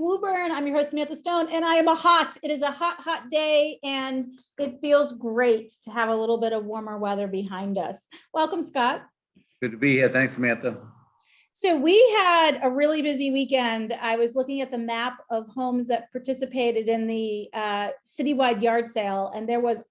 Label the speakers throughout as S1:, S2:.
S1: Woburn. I'm your host, Samantha Stone, and it is a hot, hot day, and it feels great to have a little bit of warmer weather behind us. Welcome, Scott.
S2: Good to be here. Thanks, Samantha.
S1: So we had a really busy weekend. I was looking at the map of homes that participated in the citywide yard sale, and it was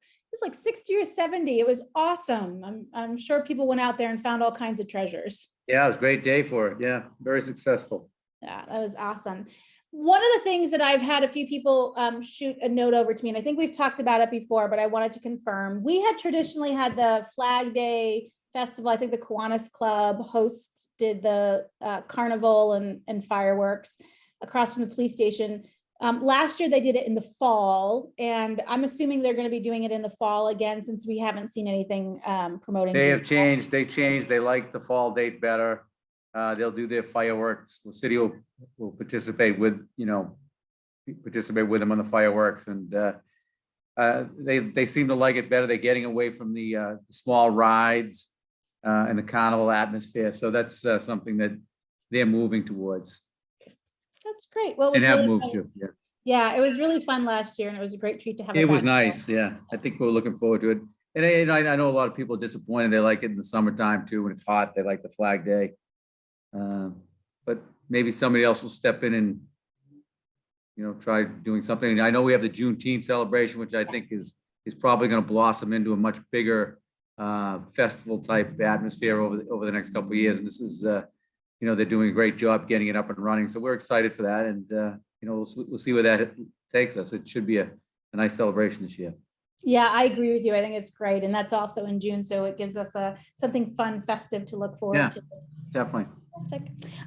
S1: like 60 or 70. It was awesome. I'm sure people went out there and found all kinds of treasures.
S2: Yeah, it was a great day for it. Yeah, very successful.
S1: Yeah, that was awesome. One of the things that I've had a few people shoot a note over to me, and I think we've talked about it before, but I wanted to confirm. We had traditionally had the Flag Day Festival. I think the Kiwanis Club hosted the carnival and fireworks across from the police station. Last year they did it in the fall, and I'm assuming they're going to be doing it in the fall again since we haven't seen anything promoting.
S2: They have changed. They changed. They like the fall date better. They'll do their fireworks. The city will participate with them on the fireworks, and they seem to like it better. They're getting away from the small rides and the carnival atmosphere. So that's something that they're moving towards.
S1: That's great. Well,
S2: and have moved to. Yeah.
S1: Yeah, it was really fun last year, and it was a great treat to have.
S2: It was nice. Yeah, I think we're looking forward to it. And I know a lot of people are disappointed. They like it in the summertime too, when it's hot. They like the Flag Day. But maybe somebody else will step in and, try doing something. I know we have the Juneteenth celebration, which I think is probably going to blossom into a much bigger festival type atmosphere over the next couple of years. And this is, they're doing a great job getting it up and running. So we're excited for that. And, we'll see where that takes us. It should be a nice celebration this year.
S1: Yeah, I agree with you. I think it's great. And that's also in June. So it gives us something fun, festive to look forward to.
S2: Definitely.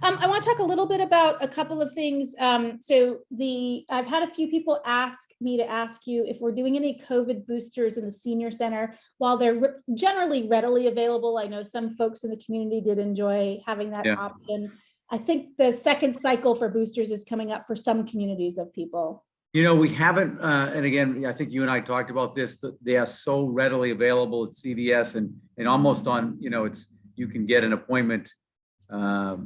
S1: I want to talk a little bit about a couple of things. I've had a few people ask me to ask you if we're doing any COVID boosters in the senior center. While they're generally readily available, I know some folks in the community did enjoy having that option. I think the second cycle for boosters is coming up for some communities of people.
S2: We haven't, and again, I think you and I talked about this, they are so readily available at CVS and almost on, you can get an appointment. I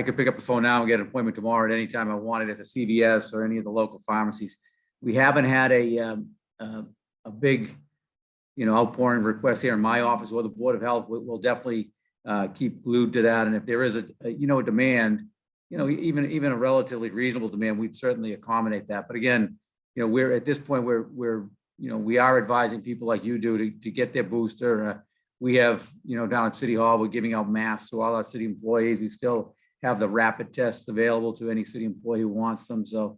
S2: could pick up the phone now and get an appointment tomorrow at any time I wanted at the CVS or any of the local pharmacies. We haven't had a big, outpouring request here in my office or the Board of Health. We'll definitely keep glued to that. And if there is a demand, even a relatively reasonable demand, we'd certainly accommodate that. But again, we're at this point we are advising people like you do to get their booster. We have, down at City Hall, we're giving out masks to all our city employees. We still have the rapid tests available to any city employee who wants them. So,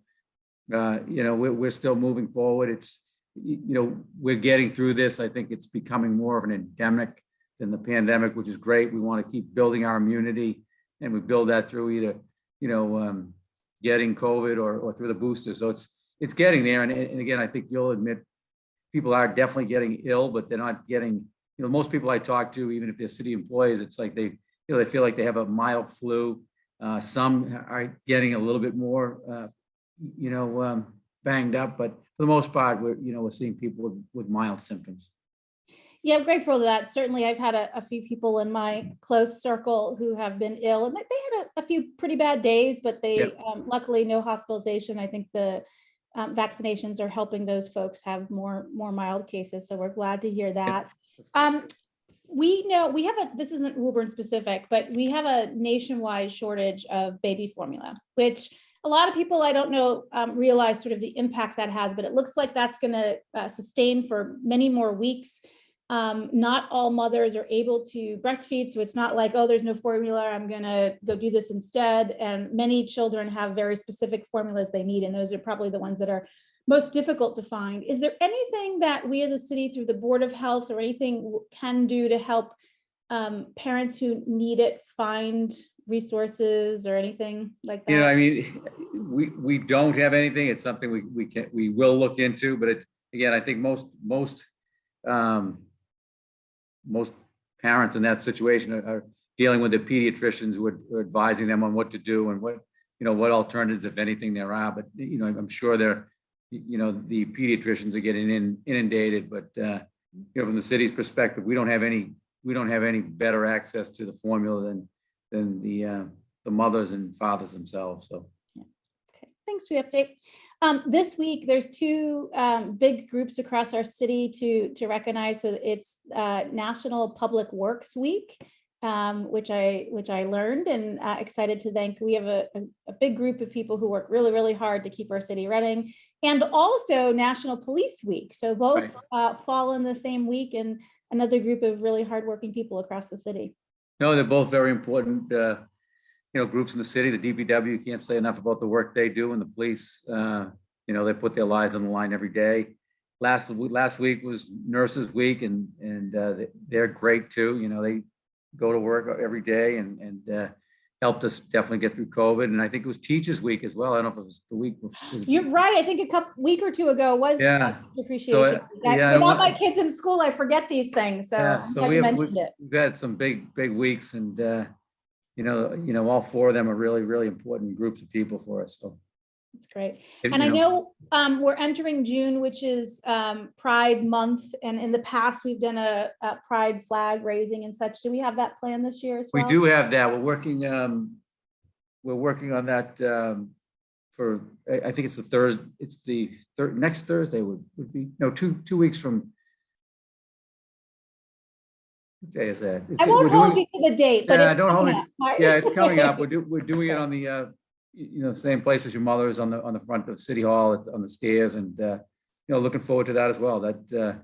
S2: we're still moving forward. It's, we're getting through this. I think it's becoming more of an endemic than the pandemic, which is great. We want to keep building our immunity, and we build that through either, getting COVID or through the booster. So it's getting there. And again, I think you'll admit people are definitely getting ill, but they're not getting, most people I talk to, even if they're city employees, it's like they feel like they have a mild flu. Some are getting a little bit more, banged up, but for the most part, we're seeing people with mild symptoms.
S1: Yeah, I'm grateful for that. Certainly, I've had a few people in my close circle who have been ill, and they had a few pretty bad days, but they luckily no hospitalization. I think the vaccinations are helping those folks have more mild cases. So we're glad to hear that. We know this isn't Woburn specific, but we have a nationwide shortage of baby formula, which a lot of people, I don't know, realize sort of the impact that has, but it looks like that's going to sustain for many more weeks. Not all mothers are able to breastfeed, so it's not like, oh, there's no formula, I'm going to go do this instead. And many children have very specific formulas they need, and those are probably the ones that are most difficult to find. Is there anything that we as a city through the Board of Health or anything can do to help parents who need it find resources or anything like that?
S2: We don't have anything. It's something we will look into, but again, I think most parents in that situation are dealing with the pediatricians who are advising them on what to do and what alternatives, if anything, there are. But I'm sure the pediatricians are getting inundated. But from the city's perspective, we don't have any better access to the formula than the mothers and fathers themselves. So
S1: Thanks for the update. This week, there's two big groups across our city to recognize. So it's National Public Works Week, which I learned, and excited to thank. We have a big group of people who work really, really hard to keep our city running, and also National Police Week. So both fall in the same week, and another group of really hardworking people across the city.
S2: No, they're both very important, groups in the city. The DPW, can't say enough about the work they do, and the police, they put their lives on the line every day. Last week was Nurses Week, and they're great too. They go to work every day and helped us definitely get through COVID. And I think it was Teachers Week as well. I don't know if it was the week.
S1: You're right. I think week or two ago was appreciation. Without my kids in school, I forget these things. So,
S2: we've had some big weeks, and all four of them are really, really important groups of people for us. So
S1: that's great. And I know we're entering June, which is Pride Month. And in the past, we've done a Pride flag raising and such. Do we have that plan this year as well?
S2: We do have that. We're working on that for, I think it's the Thursday. It's the next Thursday would be, no, two weeks from. What day is that?
S1: I won't hold you to the date, but
S2: don't hold me. Yeah, it's coming up. We're doing it on the same place as your mother is, on the front of City Hall, on the stairs, and looking forward to that as well. That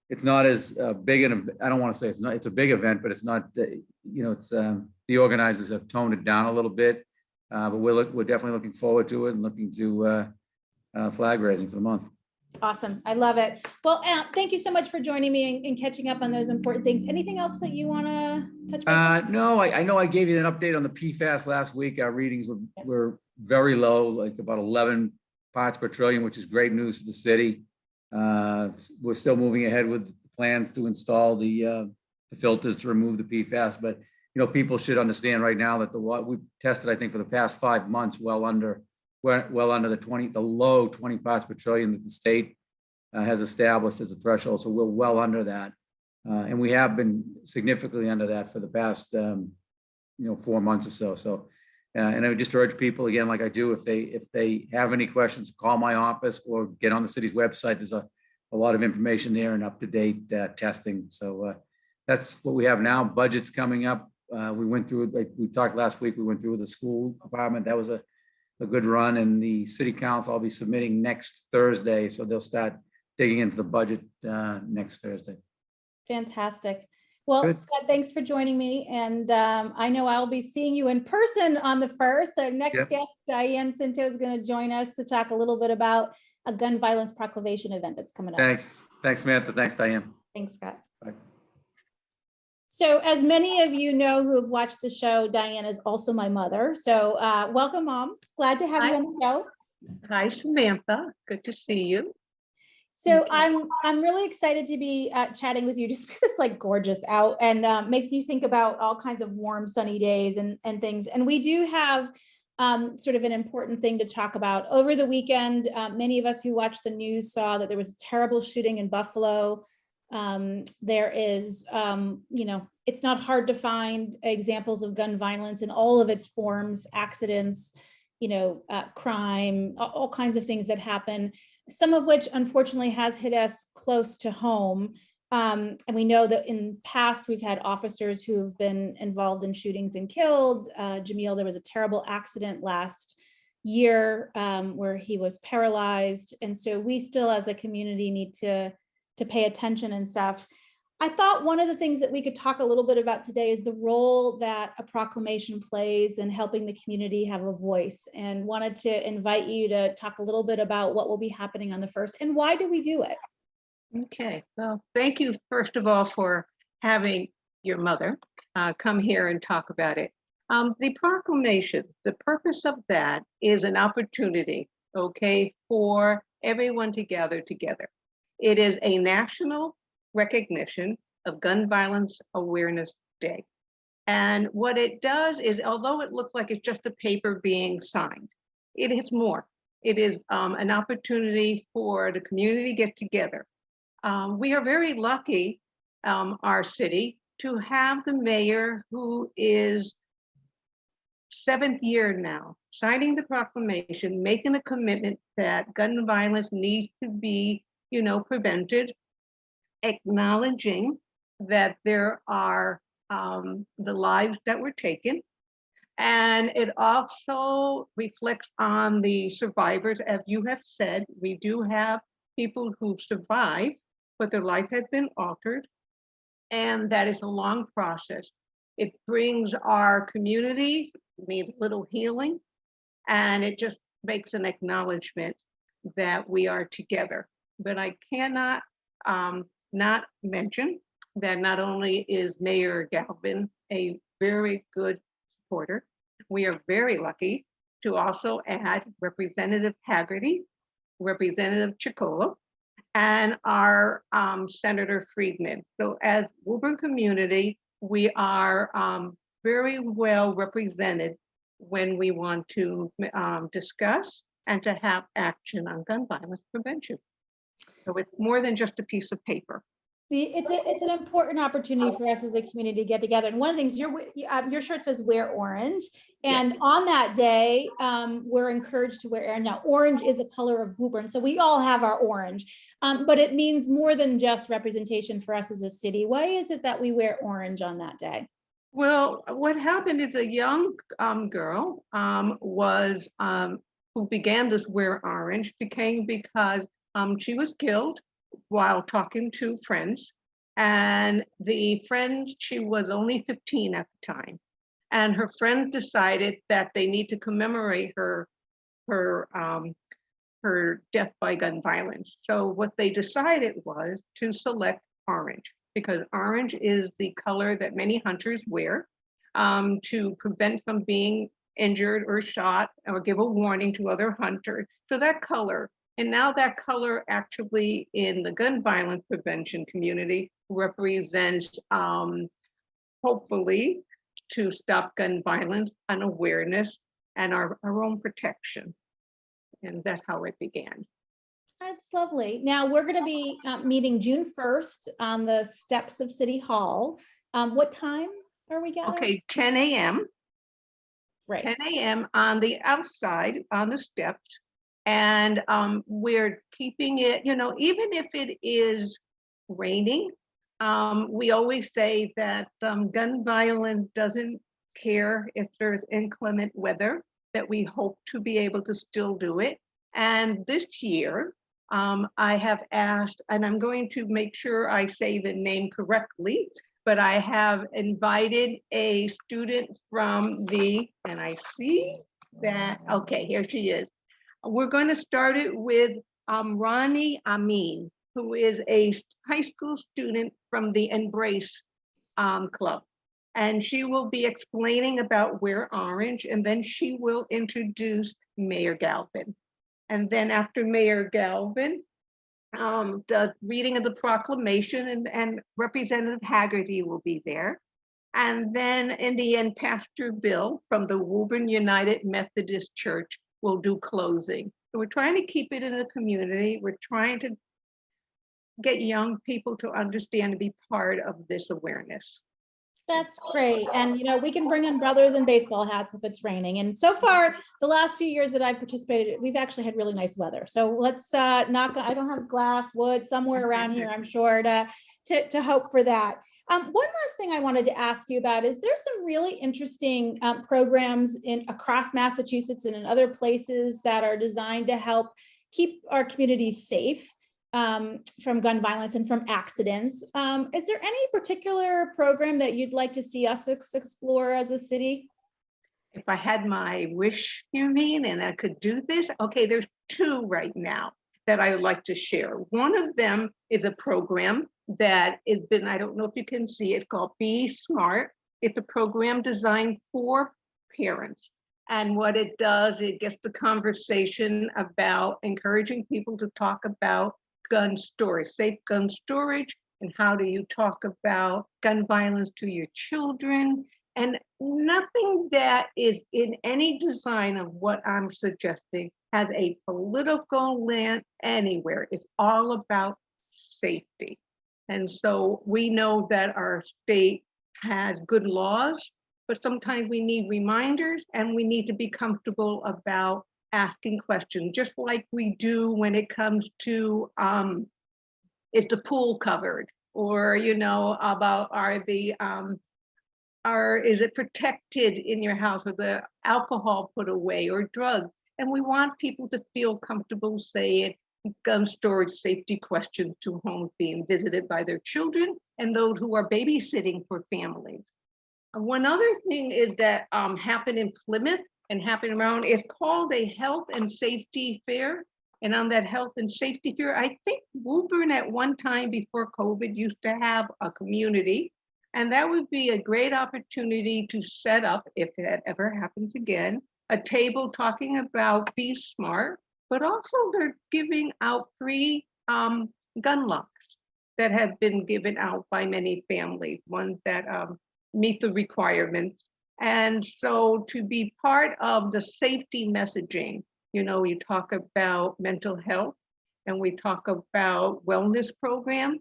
S2: it's not as big an, I don't want to say it's a big event, but it's not, it's the organizers have toned it down a little bit, but we're definitely looking forward to it and looking to flag raising for the month.
S1: Awesome. I love it. Well, thank you so much for joining me and catching up on those important things. Anything else that you want to touch base?
S2: No, I know I gave you an update on the PFAS last week. Our readings were very low, like about 11 parts per trillion, which is great news for the city. We're still moving ahead with plans to install the filters to remove the PFAS, but people should understand right now that we tested, I think, for the past 5 months, well under the low 20 parts per trillion that the state has established as a threshold. So we're well under that. And we have been significantly under that for the past, 4 months or so. So, and I would just urge people again, like I do, if they have any questions, call my office or get on the city's website. There's a lot of information there and up-to-date testing. So that's what we have now. Budget's coming up. We went through, like we talked last week, we went through the school department. That was a good run, and the city council I'll be submitting next Thursday. So they'll start digging into the budget next Thursday.
S1: Fantastic. Well, good. Scott, thanks for joining me. And I know I'll be seeing you in person on the 1st. Our next guest, Diane Scinto, is going to join us to talk a little bit about a gun violence proclamation event that's coming up.
S2: Thanks, Samantha. Thanks, Diane.
S1: Thanks, Scott.
S2: Bye.
S1: So as many of you know who have watched the show, Diane is also my mother. So welcome, Mom. Glad to have you on the show.
S3: Hi, Samantha. Good to see you.
S1: So I'm really excited to be chatting with you just because it's like gorgeous out and makes me think about all kinds of warm, sunny days and things. And we do have sort of an important thing to talk about. Over the weekend, many of us who watched the news saw that there was a terrible shooting in Buffalo. There is, it's not hard to find examples of gun violence in all of its forms, accidents, crime, all kinds of things that happen, some of which unfortunately has hit us close to home. And we know that in past, we've had officers who have been involved in shootings and killed. Jamil, there was a terrible accident last year where he was paralyzed. And so we still as a community need to pay attention and stuff. I thought one of the things that we could talk a little bit about today is the role that a proclamation plays in helping the community have a voice, and wanted to invite you to talk a little bit about what will be happening on the 1st and why do we do it?
S3: Okay, well, thank you first of all for having your mother come here and talk about it. The proclamation, the purpose of that is an opportunity, for everyone to gather together. It is a national recognition of Gun Violence Awareness Day. And what it does is, although it looks like it's just a paper being signed, it is more. It is an opportunity for the community to get together. We are very lucky, our city, to have the mayor who is 7th year now signing the proclamation, making a commitment that gun violence needs to be, prevented, acknowledging that there are the lives that were taken. And it also reflects on the survivors. As you have said, we do have people who've survived, but their life has been altered. And that is a long process. It brings our community, needs a little healing, and it just makes an acknowledgement that we are together. But I cannot not mention that not only is Mayor Galvin a very good supporter, we are very lucky to also add Representative Haggerty, Representative Chicola, and our Senator Friedman. So as Woburn community, we are very well represented when we want to discuss and to have action on gun violence prevention. So it's more than just a piece of paper.
S1: It's an important opportunity for us as a community to get together. And one of the things your shirt says wear orange. And on that day, we're encouraged to wear orange. Now, orange is a color of Woburn, so we all have our orange, but it means more than just representation for us as a city. Why is it that we wear orange on that day?
S3: Well, what happened is a young girl who began this wear orange became because she was killed while talking to friends, and the friend, she was only 15 at the time, and her friend decided that they need to commemorate her death by gun violence. So what they decided was to select orange, because orange is the color that many hunters wear to prevent from being injured or shot or give a warning to other hunters. So that color. And now that color actually in the gun violence prevention community represents, hopefully, to stop gun violence and awareness and our own protection. And that's how it began.
S1: That's lovely. Now we're going to be meeting June 1st on the steps of City Hall. What time are we gathering?
S3: Okay, 10 a.m.
S1: Right.
S3: 10 a.m. on the outside on the steps. And we're keeping it, even if it is raining, we always say that gun violence doesn't care if there's inclement weather, that we hope to be able to still do it. And this year, I have asked, and I'm going to make sure I say the name correctly, but I have invited a student from and I see that, okay, here she is. We're going to start it with Ronnie Amin, who is a high school student from the Embrace Club. And she will be explaining about Wear Orange, and then she will introduce Mayor Galvin. And then after Mayor Galvin, the reading of the proclamation and Representative Haggerty will be there. And then in the end, Pastor Bill from the Woburn United Methodist Church will do closing. So we're trying to keep it in a community. We're trying to get young people to understand and be part of this awareness.
S1: That's great. And, we can bring in brothers in baseball hats if it's raining. And so far, the last few years that I've participated, we've actually had really nice weather. So let's I don't have glass, wood, somewhere around here, I'm sure, to hope for that. One last thing I wanted to ask you about is there's some really interesting programs across Massachusetts and in other places that are designed to help keep our communities safe from gun violence and from accidents. Is there any particular program that you'd like to see us explore as a city?
S3: If I had my wish, you mean, and I could do this? Okay, there's two right now that I would like to share. One of them is a program that has been, I don't know if you can see, it's called Be Smart. It's a program designed for parents. And what it does, it gets the conversation about encouraging people to talk about gun storage, safe gun storage, and how do you talk about gun violence to your children. And nothing that is in any design of what I'm suggesting has a political lens anywhere. It's all about safety. And so we know that our state has good laws but sometimes we need reminders and we need to be comfortable about asking questions, just like we do when it comes to, is the pool covered? Or, you know, about is it protected in your house, or the alcohol put away, or drugs? And we want people to feel comfortable saying gun storage safety questions to homes being visited by their children and those who are babysitting for families. One other thing is that happened in Plymouth and happened around, it's called a health and safety fair. And on that health and safety fair, I think Woburn at one time before COVID used to have a community. And that would be a great opportunity to set up, if that ever happens again, a table talking about be smart, but also they're giving out free gun locks that have been given out by many families, ones that meet the requirements. And so to be part of the safety messaging, you know, you talk about mental health and we talk about wellness programs.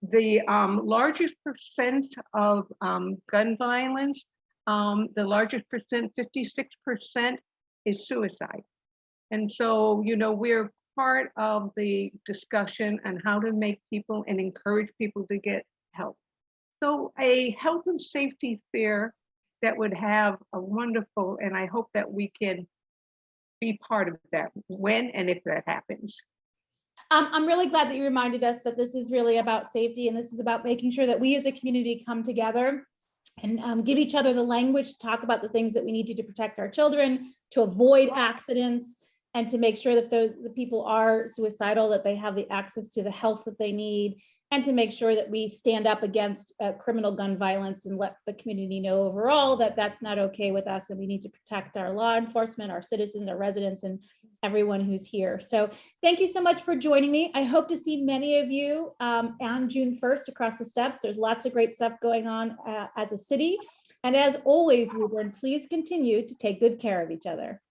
S3: The largest percent of gun violence, the largest percent, 56%, is suicide. And so, you know, we're part of the discussion on how to make people and encourage people to get help. So a health and safety fair that would have a wonderful, and I hope that we can be part of that when and if that happens.
S1: I'm really glad that you reminded us that this is really about safety, and this is about making sure that we as a community come together and give each other the language to talk about the things that we need to protect our children, to avoid accidents, and to make sure that the people are suicidal, that they have the access to the help that they need, and to make sure that we stand up against criminal gun violence and let the community know overall that that's not okay with us, and we need to protect our law enforcement, our citizens, our residents, and everyone who's here. So thank you so much for joining me. I hope to see many of you on June 1st across the steps. There's lots of great stuff going on as a city. And as always, Woburn, please continue to take good care of each other.